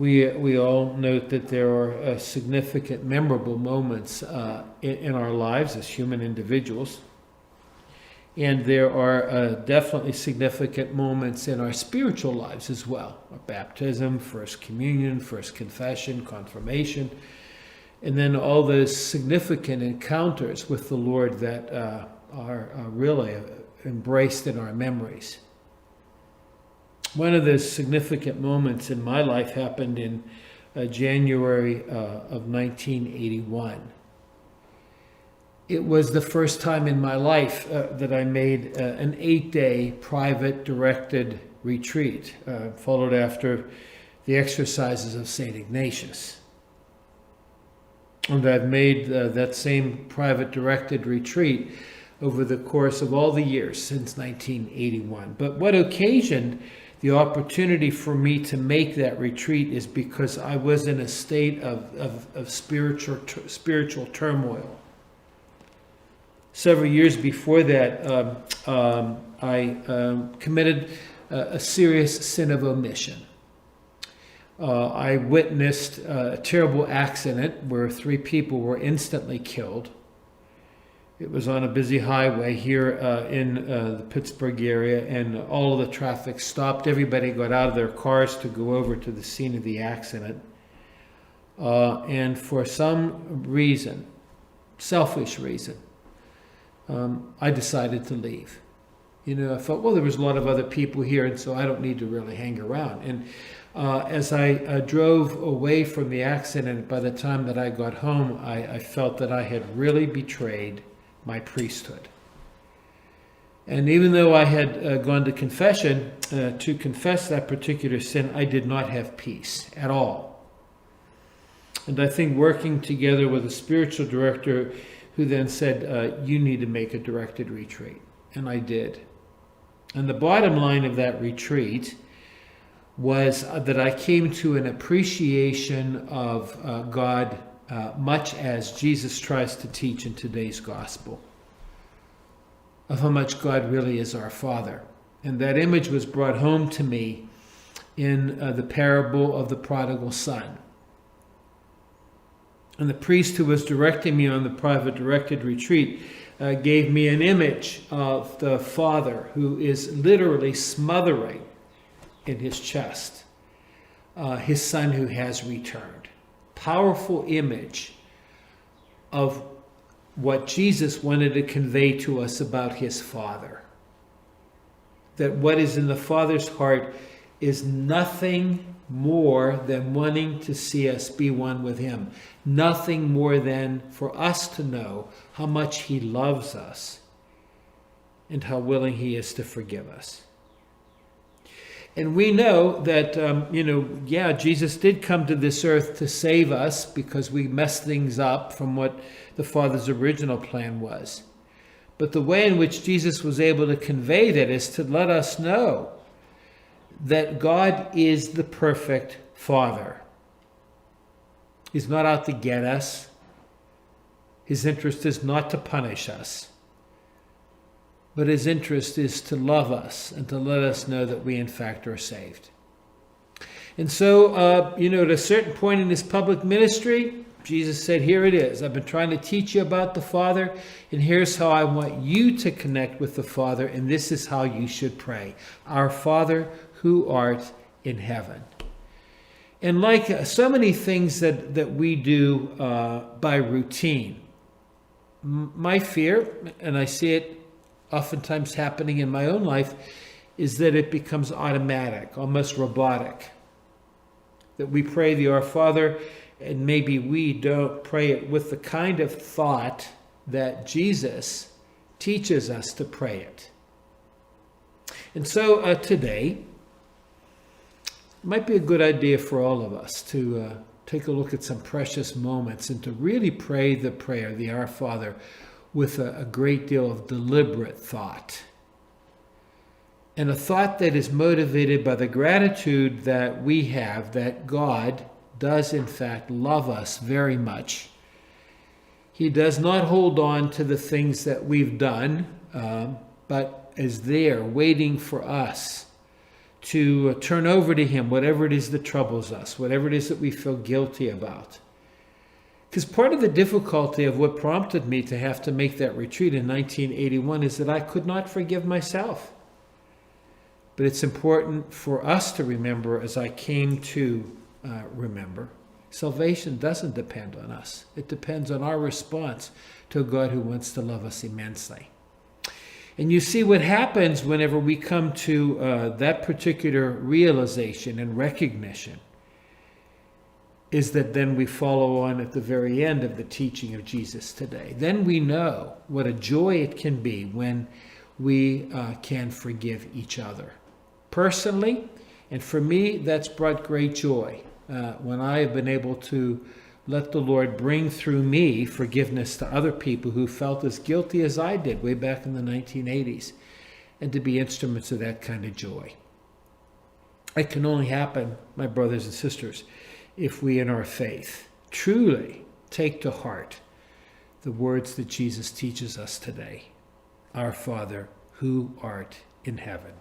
We all note that there are significant, memorable moments in our lives as human individuals. And there are definitely significant moments in our spiritual lives as well. Our baptism, First Communion, First Confession, Confirmation, and then all those significant encounters with the Lord that are really embraced in our memories. One of those significant moments in my life happened in January of 1981. It was the first time in my life that I made an 8-day private directed retreat, followed after the exercises of St. Ignatius. And I've made that same private directed retreat over the course of all the years since 1981. But what occasioned the opportunity for me to make that retreat is because I was in a state of spiritual turmoil. Several years before that, I committed a serious sin of omission. I witnessed a terrible accident where 3 people were instantly killed. It was on a busy highway here in the Pittsburgh area, and all of the traffic stopped. Everybody got out of their cars to go over to the scene of the accident. And for some reason, selfish reason, I decided to leave. I thought, well, there was a lot of other people here, and so I don't need to really hang around. And as I drove away from the accident, by the time that I got home, I felt that I had really betrayed my priesthood. And even though I had gone to confession to confess that particular sin, I did not have peace at all. And I think working together with a spiritual director who then said, you need to make a directed retreat. And I did. And the bottom line of that retreat was that I came to an appreciation of God much as Jesus tries to teach in today's gospel, of how much God really is our Father. And that image was brought home to me in the parable of the prodigal son. And the priest who was directing me on the private directed retreat gave me an image of the father who is literally smothering in his chest his son who has returned. Powerful image of what Jesus wanted to convey to us about his Father. That what is in the Father's heart is nothing more than wanting to see us be one with him. Nothing more than for us to know how much he loves us and how willing he is to forgive us. And we know that, Jesus did come to this earth to save us because we messed things up from what the Father's original plan was. But the way in which Jesus was able to convey that is to let us know that God is the perfect Father. He's not out to get us. His interest is not to punish us. But his interest is to love us and to let us know that we in fact are saved. And so, at a certain point in his public ministry, Jesus said, here it is. I've been trying to teach you about the Father, and here's how I want you to connect with the Father, and this is how you should pray. Our Father who art in heaven. And like so many things that we do by routine, my fear, and I see it oftentimes happening in my own life, is that it becomes automatic, almost robotic. That we pray the Our Father, and maybe we don't pray it with the kind of thought that Jesus teaches us to pray it. And so today, it might be a good idea for all of us to take a look at some precious moments and to really pray the prayer, the Our Father, with a great deal of deliberate thought. And a thought that is motivated by the gratitude that we have that God does in fact love us very much. He does not hold on to the things that we've done, but is there waiting for us to turn over to Him whatever it is that troubles us, whatever it is that we feel guilty about. Because part of the difficulty of what prompted me to have to make that retreat in 1981 is that I could not forgive myself. But it's important for us to remember, as I came to remember, salvation doesn't depend on us. It depends on our response to a God who wants to love us immensely. And you see what happens whenever we come to that particular realization and recognition is that then we follow on at the very end of the teaching of Jesus today. Then we know what a joy it can be when we can forgive each other. Personally, and for me, that's brought great joy when I have been able to let the Lord bring through me forgiveness to other people who felt as guilty as I did way back in the 1980s, and to be instruments of that kind of joy. It can only happen, my brothers and sisters, if we in our faith truly take to heart the words that Jesus teaches us today. Our Father, who art in heaven.